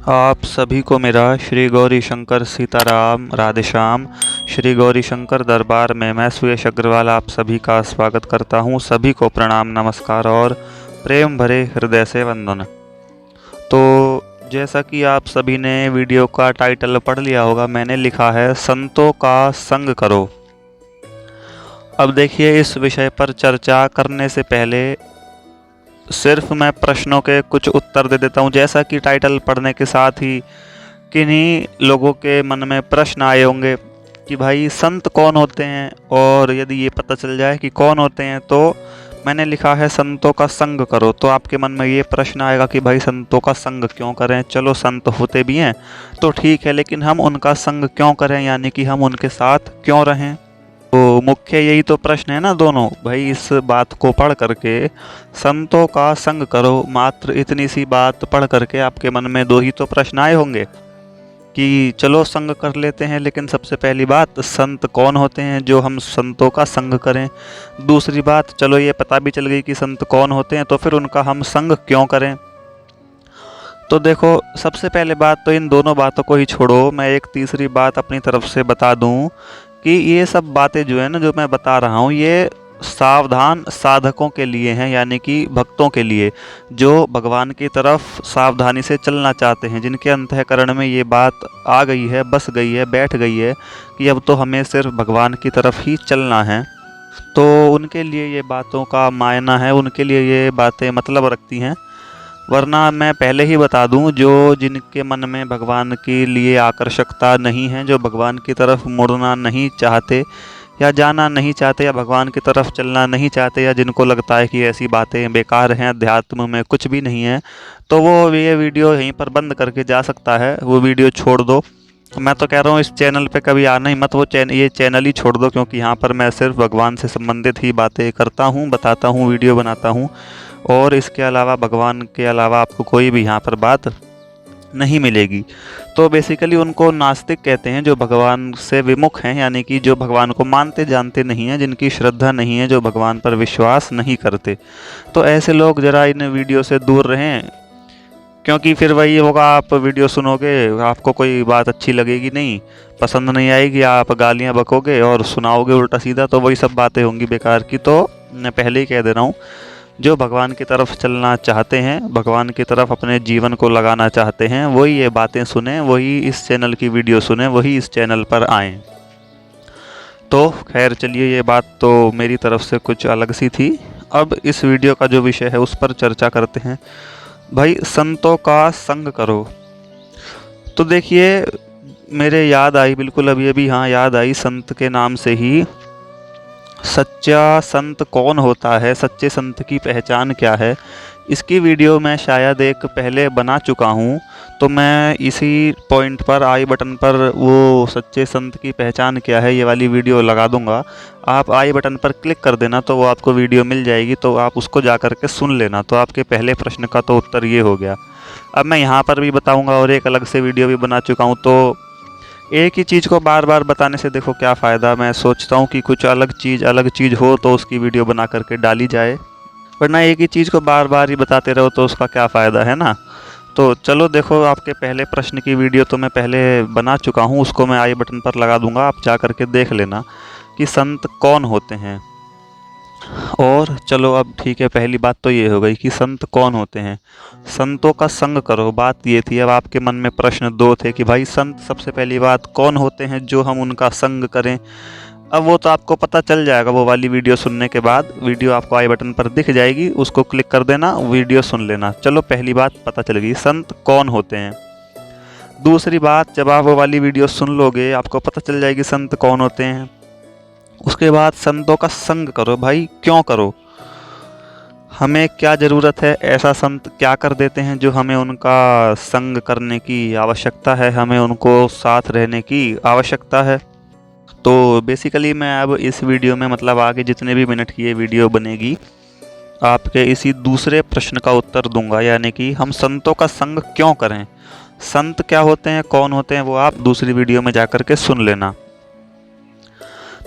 आप सभी को मेरा श्री गौरी शंकर सीताराम राधेश्याम श्री गौरी शंकर दरबार में मैं सुयश अग्रवाल आप सभी का स्वागत करता हूं। सभी को प्रणाम, नमस्कार और प्रेम भरे हृदय से वंदन। तो जैसा कि आप सभी ने वीडियो का टाइटल पढ़ लिया होगा, मैंने लिखा है संतों का संग करो। अब देखिए, इस विषय पर चर्चा करने से पहले सिर्फ मैं प्रश्नों के कुछ उत्तर दे देता हूं। जैसा कि टाइटल पढ़ने के साथ ही किन्हीं लोगों के मन में प्रश्न आए होंगे कि भाई संत कौन होते हैं, और यदि ये पता चल जाए कि कौन होते हैं तो मैंने लिखा है संतों का संग करो, तो आपके मन में ये प्रश्न आएगा कि भाई संतों का संग क्यों करें। चलो, संत होते भी हैं तो ठीक है, लेकिन हम उनका संग क्यों करें, यानी कि हम उनके साथ क्यों रहें। तो मुख्य यही तो प्रश्न है ना दोनों। भाई इस बात को पढ़ करके संतों का संग करो, मात्र इतनी सी बात पढ़ करके आपके मन में दो ही तो प्रश्न आए होंगे कि चलो संग कर लेते हैं, लेकिन सबसे पहली बात संत कौन होते हैं जो हम संतों का संग करें। दूसरी बात, चलो ये पता भी चल गई कि संत कौन होते हैं, तो फिर उनका हम संग क्यों करें। तो देखो, सबसे पहले बात तो इन दोनों बातों को ही छोड़ो, मैं एक तीसरी बात अपनी तरफ से बता दूं कि ये सब बातें जो है ना, जो मैं बता रहा हूँ, ये सावधान साधकों के लिए हैं, यानी कि भक्तों के लिए जो भगवान की तरफ सावधानी से चलना चाहते हैं, जिनके अंतःकरण में ये बात आ गई है, बस गई है, बैठ गई है कि अब तो हमें सिर्फ भगवान की तरफ ही चलना है। तो उनके लिए ये बातों का मायना है, उनके लिए ये बातें मतलब रखती हैं। वरना मैं पहले ही बता दूं, जो जिनके मन में भगवान के लिए आकर्षकता नहीं है, जो भगवान की तरफ मुड़ना नहीं चाहते या जाना नहीं चाहते या भगवान की तरफ चलना नहीं चाहते, या जिनको लगता है कि ऐसी बातें बेकार हैं, अध्यात्म में कुछ भी नहीं है, तो वो ये वीडियो यहीं पर बंद करके जा सकता है, वो वीडियो छोड़ दो। मैं तो कह रहा हूँ इस चैनल पे कभी आना ही मत, ये चैनल ही छोड़ दो, क्योंकि यहाँ पर मैं सिर्फ भगवान से संबंधित ही बातें करता हूँ, बताता हूँ, वीडियो बनाता हूँ, और इसके अलावा भगवान के अलावा आपको कोई भी यहाँ पर बात नहीं मिलेगी। तो बेसिकली उनको नास्तिक कहते हैं, जो भगवान से विमुख हैं, यानी कि जो भगवान को मानते जानते नहीं हैं, जिनकी श्रद्धा नहीं है, जो भगवान पर विश्वास नहीं करते। तो ऐसे लोग ज़रा इन वीडियो से दूर रहें, क्योंकि फिर वही होगा, आप वीडियो सुनोगे, आपको कोई बात अच्छी लगेगी नहीं, पसंद नहीं आएगी, आप गालियाँ बकोगे और सुनाओगे उल्टा सीधा, तो वही सब बातें होंगी बेकार की। तो मैं पहले ही कह दे रहा हूँ, जो भगवान की तरफ चलना चाहते हैं, भगवान की तरफ अपने जीवन को लगाना चाहते हैं, वही ये बातें सुने, वही इस चैनल की वीडियो सुने, वही इस चैनल पर आएँ। तो खैर चलिए, ये बात तो मेरी तरफ से कुछ अलग सी थी। अब इस वीडियो का जो विषय है उस पर चर्चा करते हैं। भाई संतों का संग करो। तो देखिए, मेरे याद आई बिल्कुल अभी अभी, हाँ याद आई, संत के नाम से ही सच्चा संत कौन होता है, सच्चे संत की पहचान क्या है, इसकी वीडियो मैं शायद एक पहले बना चुका हूँ। तो मैं इसी पॉइंट पर आई बटन पर वो सच्चे संत की पहचान क्या है ये वाली वीडियो लगा दूंगा। आप आई बटन पर क्लिक कर देना तो वो आपको वीडियो मिल जाएगी, तो आप उसको जा कर के सुन लेना। तो आपके पहले प्रश्न का तो उत्तर ये हो गया। अब मैं यहाँ पर भी बताऊँगा और एक अलग से वीडियो भी बना चुका हूँ। तो एक ही चीज़ को बार बार बताने से देखो क्या फ़ायदा। मैं सोचता हूँ कि कुछ अलग चीज़ हो तो उसकी वीडियो बना करके डाली जाए, वरना एक ही चीज़ को बार बार ही बताते रहो तो उसका क्या फ़ायदा है ना। तो चलो देखो, आपके पहले प्रश्न की वीडियो तो मैं पहले बना चुका हूँ, उसको मैं आई बटन पर लगा दूंगा, आप जा करके देख लेना कि संत कौन होते हैं। और चलो अब ठीक है, पहली बात तो ये हो गई कि संत कौन होते हैं, संतों का संग करो, बात ये थी। अब आपके मन में प्रश्न दो थे कि भाई संत सबसे पहली बात कौन होते हैं जो हम उनका संग करें। अब वो तो आपको पता चल जाएगा, वो वाली वीडियो सुनने के बाद। वीडियो आपको आई बटन पर दिख जाएगी, उसको क्लिक कर देना, वीडियो सुन लेना। चलो पहली बात पता चल गई, संत कौन होते हैं। दूसरी बात, जब आप वो वाली वीडियो सुन लोगे आपको पता चल जाएगी संत कौन होते हैं। उसके बाद संतों का संग करो। भाई क्यों करो, हमें क्या ज़रूरत है, ऐसा संत क्या कर देते हैं जो हमें उनका संग करने की आवश्यकता है, हमें उनको साथ रहने की आवश्यकता है। तो बेसिकली मैं अब इस वीडियो में, मतलब आगे जितने भी मिनट की ये वीडियो बनेगी, आपके इसी दूसरे प्रश्न का उत्तर दूंगा, यानी कि हम संतों का संग क्यों करें, संत क्या होते हैं, कौन होते हैं, वो आप दूसरी वीडियो में जाकर के सुन लेना।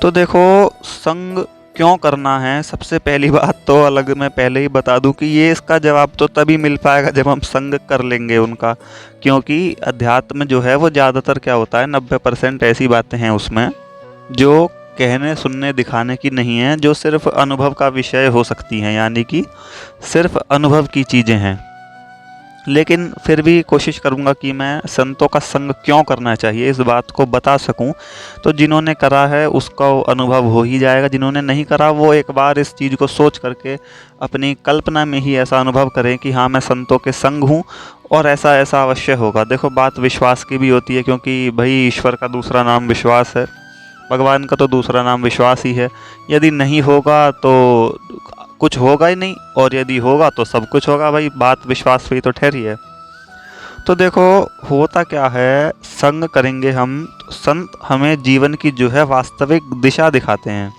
तो देखो, संग क्यों करना है, सबसे पहली बात तो अलग मैं पहले ही बता दूं कि ये इसका जवाब तो तभी मिल पाएगा जब हम संग कर लेंगे उनका। क्योंकि अध्यात्म जो है वो ज़्यादातर क्या होता है, 90% ऐसी बातें हैं उसमें जो कहने सुनने दिखाने की नहीं है, जो सिर्फ अनुभव का विषय हो सकती हैं, यानी कि सिर्फ अनुभव की चीज़ें हैं। लेकिन फिर भी कोशिश करूँगा कि मैं संतों का संग क्यों करना चाहिए इस बात को बता सकूं। तो जिन्होंने करा है उसका अनुभव हो ही जाएगा, जिन्होंने नहीं करा वो एक बार इस चीज़ को सोच करके अपनी कल्पना में ही ऐसा अनुभव करें कि हाँ मैं संतों के संग हूँ और ऐसा ऐसा अवश्य होगा। देखो बात विश्वास की भी होती है, क्योंकि भाई ईश्वर का दूसरा नाम विश्वास है, भगवान का तो दूसरा नाम विश्वास ही है। यदि नहीं होगा तो कुछ होगा ही नहीं, और यदि होगा तो सब कुछ होगा। भाई बात विश्वास पे ही तो ठहरी है। तो देखो होता क्या है, संग करेंगे हम तो संत हमें जीवन की जो है वास्तविक दिशा दिखाते हैं।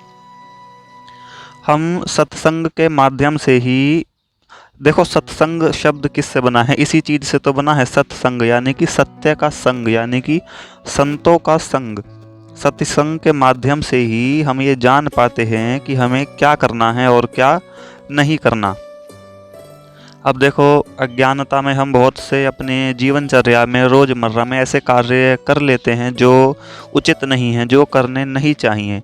हम सत्संग के माध्यम से ही, देखो सत्संग शब्द किससे बना है, इसी चीज से तो बना है, सत्संग यानी कि सत्य का संग, यानी कि संतों का संग। सत्संग के माध्यम से ही हम ये जान पाते हैं कि हमें क्या करना है और क्या नहीं करना। अब देखो अज्ञानता में हम बहुत से अपने जीवनचर्या में रोज़मर्रा में ऐसे कार्य कर लेते हैं जो उचित नहीं हैं, जो करने नहीं चाहिए।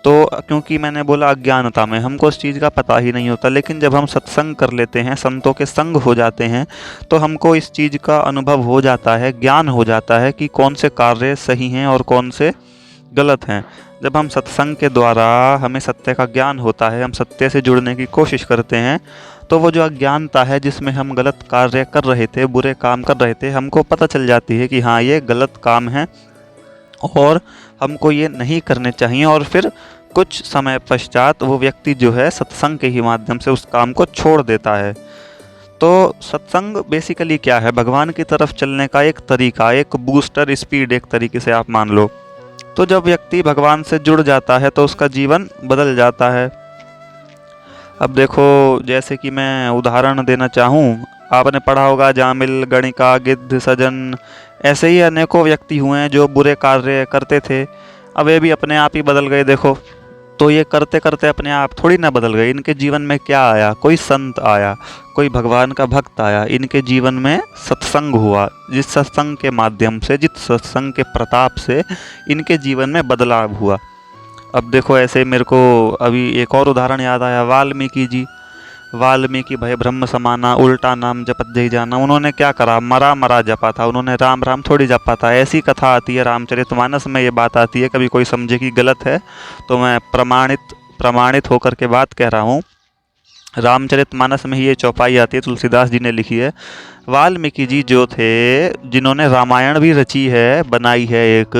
तो क्योंकि मैंने बोला अज्ञानता में हमको उस चीज़ का पता ही नहीं होता, लेकिन जब हम सत्संग कर लेते हैं, संतों के संग हो जाते हैं, तो हमको इस चीज़ का अनुभव हो जाता है, ज्ञान हो जाता है कि कौन से कार्य सही हैं और कौन से गलत हैं। जब हम सत्संग के द्वारा हमें सत्य का ज्ञान होता है, हम सत्य से जुड़ने की कोशिश करते हैं, तो वो जो अज्ञानता है जिसमें हम गलत कार्य कर रहे थे, बुरे काम कर रहे थे, हमको पता चल जाती है कि हाँ ये गलत काम है और हमको ये नहीं करने चाहिए। और फिर कुछ समय पश्चात वो व्यक्ति जो है सत्संग के ही माध्यम से उस काम को छोड़ देता है। तो सत्संग बेसिकली क्या है, भगवान की तरफ चलने का एक तरीका, एक बूस्टर स्पीड एक तरीके से आप मान लो। तो जब व्यक्ति भगवान से जुड़ जाता है तो उसका जीवन बदल जाता है। अब देखो जैसे कि मैं उदाहरण देना चाहूँ, आपने पढ़ा होगा जामिल, गणिका, गिद्ध, सजन, ऐसे ही अनेकों व्यक्ति हुए हैं जो बुरे कार्य करते थे, अब ये भी अपने आप ही बदल गए। देखो तो ये करते करते अपने आप थोड़ी ना बदल गए, इनके जीवन में क्या आया, कोई संत आया, कोई भगवान का भक्त आया, इनके जीवन में सत्संग हुआ, जिस सत्संग के माध्यम से, जिस सत्संग के प्रताप से इनके जीवन में बदलाव हुआ। अब देखो ऐसे मेरे को अभी एक और उदाहरण याद आया, वाल्मीकि जी। वाल्मीकि भय ब्रह्म समाना, उल्टा नाम जपत जय जाना। उन्होंने क्या करा, मरा मरा जपा था, उन्होंने राम राम थोड़ी जपा था। ऐसी कथा आती है रामचरितमानस में, ये बात आती है, कभी कोई समझे कि गलत है तो मैं प्रमाणित होकर के बात कह रहा हूँ। रामचरितमानस में ही ये चौपाई आती है, तुलसीदास जी ने लिखी है। वाल्मीकि जी जो थे, जिन्होंने रामायण भी रची है, बनाई है एक,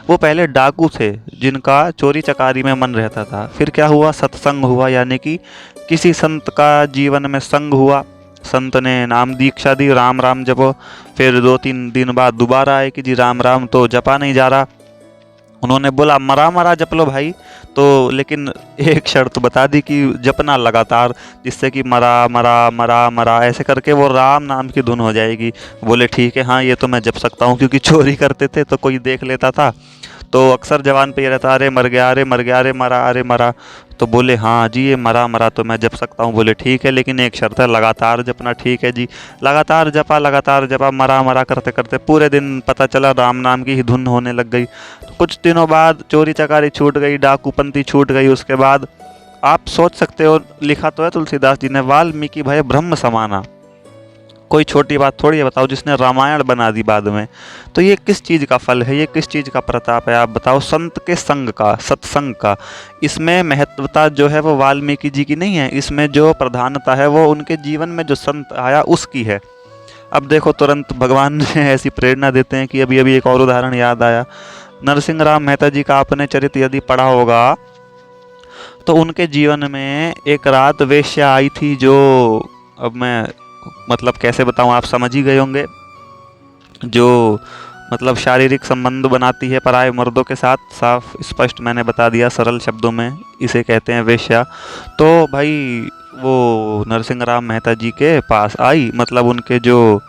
वो पहले डाकू थे जिनका चोरी चकारी में मन रहता था। फिर क्या हुआ, सत्संग हुआ, यानी कि किसी संत का जीवन में संग हुआ, संत ने नाम दीक्षा दी, राम राम जपो। फिर 2-3 दिन बाद दोबारा आए कि जी राम राम तो जपा नहीं जा रहा। उन्होंने बोला मरा मरा जप लो भाई, तो लेकिन एक शर्त बता दी कि जपना लगातार, जिससे कि मरा मरा मरा मरा ऐसे करके वो राम नाम की धुन हो जाएगी। बोले ठीक है, हाँ ये तो मैं जप सकता हूँ, क्योंकि चोरी करते थे तो कोई देख लेता था, तो अक्सर जवान पे ये रहता, अरे मर गया, अरे मर गया, अरे मरा, अरे मरा। तो बोले हाँ जी ये मरा मरा तो मैं जप सकता हूँ। बोले ठीक है, लेकिन एक शर्त है, लगातार जपना। ठीक है जी। लगातार जपा, मरा मरा करते करते पूरे दिन पता चला राम नाम की ही धुन होने लग गई। तो कुछ दिनों बाद चोरी चकारी छूट गई, डाकूपंथी छूट गई। उसके बाद आप सोच सकते हो, लिखा तो है तुलसीदास जी ने, वाल्मीकि भय ब्रह्म समाना। कोई छोटी बात थोड़ी है, बताओ, जिसने रामायण बना दी बाद में। तो ये किस चीज़ का फल है, ये किस चीज़ का प्रताप है, आप बताओ, संत के संग का, सत्संग का। इसमें महत्वता जो है वो वाल्मीकि जी की नहीं है, इसमें जो प्रधानता है वो उनके जीवन में जो संत आया उसकी है। अब देखो तुरंत भगवान ऐसी प्रेरणा देते हैं कि अभी अभी एक और उदाहरण याद आया। नरसिंह राम मेहता जी का आपने चरित्र यदि पढ़ा होगा तो उनके जीवन में एक रात वेश्या आई थी, जो अब मैं मतलब कैसे बताऊं, आप समझ ही गए होंगे, जो मतलब शारीरिक संबंध बनाती है पराये मर्दों के साथ। साफ स्पष्ट मैंने बता दिया सरल शब्दों में, इसे कहते हैं वेश्या। तो भाई वो नरसिंह राम मेहता जी के पास आई, मतलब उनके जो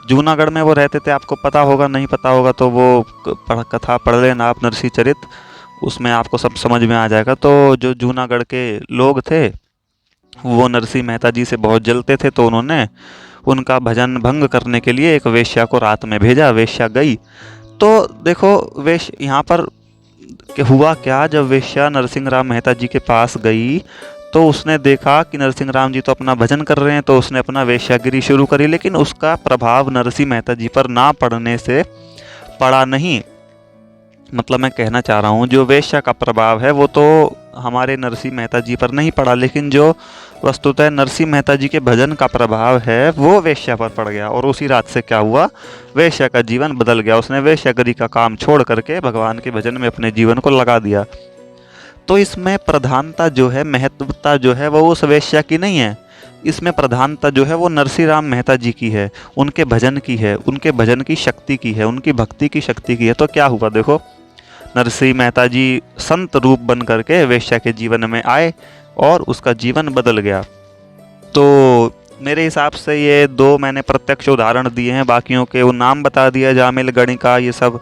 जूनागढ़ में वो रहते थे, आपको पता होगा, नहीं पता होगा तो वो कथा पढ़ लेना आप, नरसिंह चरित। उसमें आपको सब समझ में आ जाएगा। तो जो जूनागढ़ के लोग थे वो नरसिंह मेहता जी से बहुत जलते थे, तो उन्होंने उनका भजन भंग करने के लिए एक वेश्या को रात में भेजा। वेश्या गई, तो देखो यहाँ पर हुआ क्या, जब वेश्या नरसिंह राम मेहता जी के पास गई तो उसने देखा कि नरसिंह राम जी तो अपना भजन कर रहे हैं, तो उसने अपना वेश्यागिरी शुरू करी, लेकिन उसका प्रभाव नरसिंह मेहता जी पर ना पड़ने से पड़ा नहीं। मतलब मैं कहना चाह रहा हूँ जो वेश्या का प्रभाव है वो तो हमारे नरसिंह मेहता जी पर नहीं पड़ा, लेकिन जो वस्तुतः नरसिंह मेहता जी के भजन का प्रभाव है वो वेश्या पर पड़ गया। और उसी रात से क्या हुआ, वेश्या का जीवन बदल गया। उसने वेश्यागिरी का काम छोड़ करके भगवान के भजन में अपने जीवन को लगा दिया। तो इसमें प्रधानता जो है, महत्वता जो है वो उस वेश्या की नहीं है, इसमें प्रधानता जो है वो नरसिंह राम मेहता जी की है, उनके भजन की है, उनके भजन की शक्ति की है, उनकी भक्ति की शक्ति की है। तो क्या हुआ देखो, नरसिंह मेहता जी संत रूप बन करके वेश्या के जीवन में आए और उसका जीवन बदल गया। तो मेरे हिसाब से ये दो मैंने प्रत्यक्ष उदाहरण दिए हैं, बाकियों के वो नाम बता दिया, जामिल गणिका, ये सब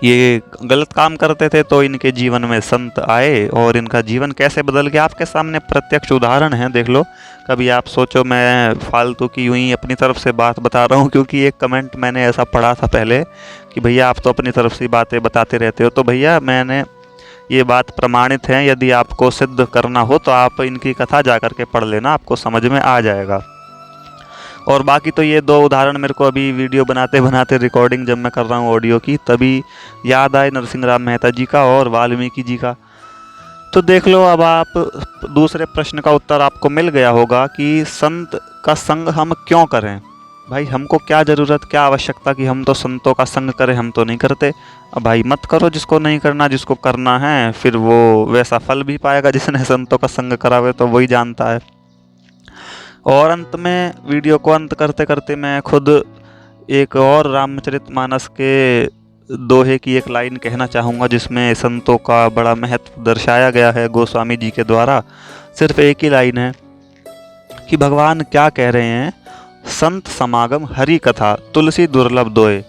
ये गलत काम करते थे, तो इनके जीवन में संत आए और इनका जीवन कैसे बदल गया आपके सामने प्रत्यक्ष उदाहरण है, देख लो। कभी आप सोचो मैं फालतू की यूं ही अपनी तरफ से बात बता रहा हूँ, क्योंकि एक कमेंट मैंने ऐसा पढ़ा था पहले कि भैया आप तो अपनी तरफ से बातें बताते रहते हो। तो भैया मैंने ये बात प्रमाणित है, यदि आपको सिद्ध करना हो तो आप इनकी कथा जा कर के पढ़ लेना, आपको समझ में आ जाएगा। और बाकी तो ये दो उदाहरण मेरे को अभी वीडियो बनाते बनाते, रिकॉर्डिंग जब मैं कर रहा हूँ ऑडियो की, तभी याद आए नरसिंह राम मेहता जी का और वाल्मीकि जी का। तो देख लो, अब आप दूसरे प्रश्न का उत्तर आपको मिल गया होगा कि संत का संग हम क्यों करें। भाई हमको क्या ज़रूरत, क्या आवश्यकता कि हम तो संतों का संग करें, हम तो नहीं करते। अब भाई मत करो जिसको नहीं करना, जिसको करना है फिर वो वैसा फल भी पाएगा, जिसने संतों का संग करा हुआ तो वही जानता है। और अंत में, वीडियो को अंत करते करते मैं खुद एक और रामचरितमानस के दोहे की एक लाइन कहना चाहूँगा, जिसमें संतों का बड़ा महत्व दर्शाया गया है गोस्वामी जी के द्वारा। सिर्फ एक ही लाइन है कि भगवान क्या कह रहे हैं, संत समागम हरि कथा तुलसी दुर्लभ दोए।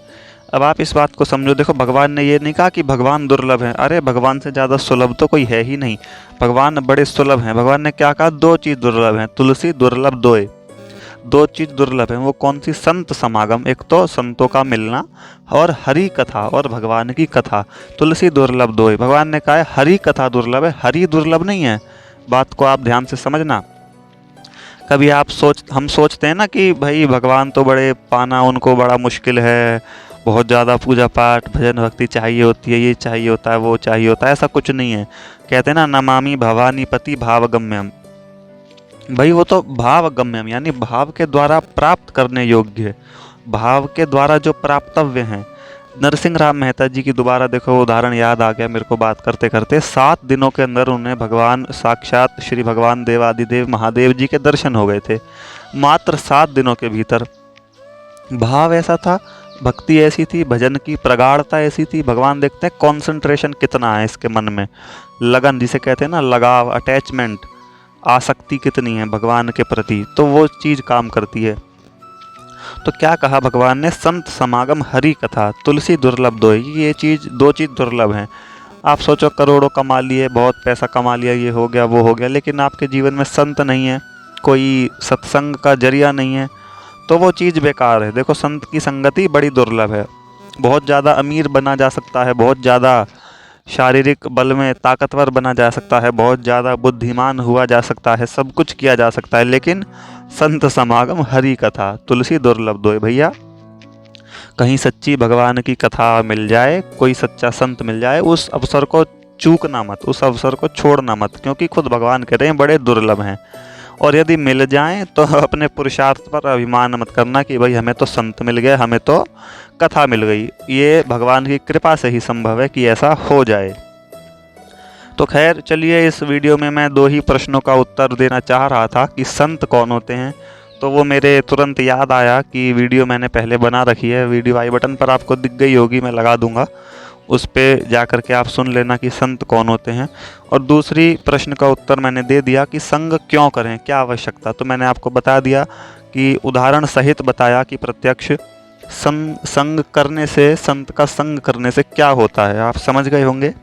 अब आप इस बात को समझो, देखो भगवान ने ये नहीं कहा कि भगवान दुर्लभ हैं, अरे भगवान से ज़्यादा सुलभ तो कोई है ही नहीं, भगवान बड़े सुलभ हैं। भगवान ने क्या कहा, दो चीज़ दुर्लभ हैं, तुलसी दुर्लभ दोए। दो चीज़ दुर्लभ हैं, वो कौन सी, संत समागम, एक तो संतों का मिलना, और हरि कथा और भगवान की कथा, तुलसी दुर्लभ दोए। भगवान ने कहा है हरि कथा दुर्लभ है, हरि दुर्लभ नहीं है। बात को आप ध्यान से समझना। कभी हम सोचते हैं ना कि भाई भगवान तो बड़े पाना उनको बड़ा मुश्किल है, बहुत ज़्यादा पूजा पाठ भजन भक्ति चाहिए होती है, ये चाहिए होता है, वो चाहिए होता है। ऐसा कुछ नहीं है। कहते हैं ना, नमामि भवानी पति भावगम्यम, भाई वो तो भावगम्यम यानी भाव के द्वारा प्राप्त करने योग्य, भाव के द्वारा जो प्राप्तव्य हैं। नरसिंह राम मेहता जी की दोबारा देखो उदाहरण याद आ गया मेरे को बात करते करते। 7 दिनों के अंदर उन्हें भगवान साक्षात श्री भगवान देवादिदेव महादेव जी के दर्शन हो गए थे, मात्र 7 दिनों के भीतर। भाव ऐसा था, भक्ति ऐसी थी, भजन की प्रगाढ़ता ऐसी थी। भगवान देखते हैं कॉन्सेंट्रेशन कितना है इसके मन में, लगन जिसे कहते हैं ना, लगाव, अटैचमेंट, आसक्ति कितनी है भगवान के प्रति, तो वो चीज़ काम करती है। तो क्या कहा भगवान ने, संत समागम हरि कथा तुलसी दुर्लभ दोए। ये चीज़, दो चीज़ दुर्लभ हैं। आप सोचो करोड़ों कमा लिए, बहुत पैसा कमा लिया, ये हो गया वो हो गया, लेकिन आपके जीवन में संत नहीं है, कोई सत्संग का जरिया नहीं है, तो वो चीज़ बेकार है। देखो संत की संगति बड़ी दुर्लभ है। बहुत ज़्यादा अमीर बना जा सकता है, बहुत ज़्यादा शारीरिक बल में ताकतवर बना जा सकता है, बहुत ज़्यादा बुद्धिमान हुआ जा सकता है, सब कुछ किया जा सकता है, लेकिन संत समागम हरि कथा तुलसी दुर्लभ दोए। भैया कहीं सच्ची भगवान की कथा मिल जाए, कोई सच्चा संत मिल जाए, उस अवसर को चूकना मत, उस अवसर को छोड़ना मत, क्योंकि खुद भगवान कह रहे हैं बड़े दुर्लभ हैं। और यदि मिल जाएं तो अपने पुरुषार्थ पर अभिमान मत करना कि भाई हमें तो संत मिल गए, हमें तो कथा मिल गई। ये भगवान की कृपा से ही संभव है कि ऐसा हो जाए। तो खैर चलिए, इस वीडियो में मैं 2 ही प्रश्नों का उत्तर देना चाह रहा था कि संत कौन होते हैं। तो वो मेरे तुरंत याद आया कि वीडियो मैंने पहले बना रखी है, वीडियो आई बटन पर आपको दिख गई होगी, मैं लगा दूंगा, उस पर जा कर के आप सुन लेना कि संत कौन होते हैं। और दूसरी प्रश्न का उत्तर मैंने दे दिया कि संग क्यों करें, क्या आवश्यकता, तो मैंने आपको बता दिया कि उदाहरण सहित बताया कि प्रत्यक्ष संग करने से, संत का संग करने से क्या होता है, आप समझ गए होंगे।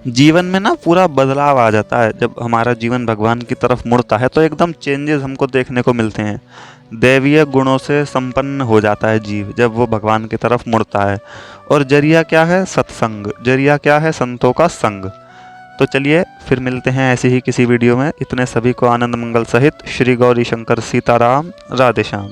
जीवन में ना पूरा बदलाव आ जाता है। जब हमारा जीवन भगवान की तरफ मुड़ता है तो एकदम चेंजेस हमको देखने को मिलते हैं। दैवीय गुणों से संपन्न हो जाता है जीव जब वो भगवान की तरफ मुड़ता है। और जरिया क्या है? सत्संग। जरिया क्या है? संतों का संग। तो चलिए फिर मिलते हैं ऐसी ही किसी वीडियो में। इतने सभी को आनंद मंगल सहित। श्री गौरी शंकर सीताराम। राधे श्याम।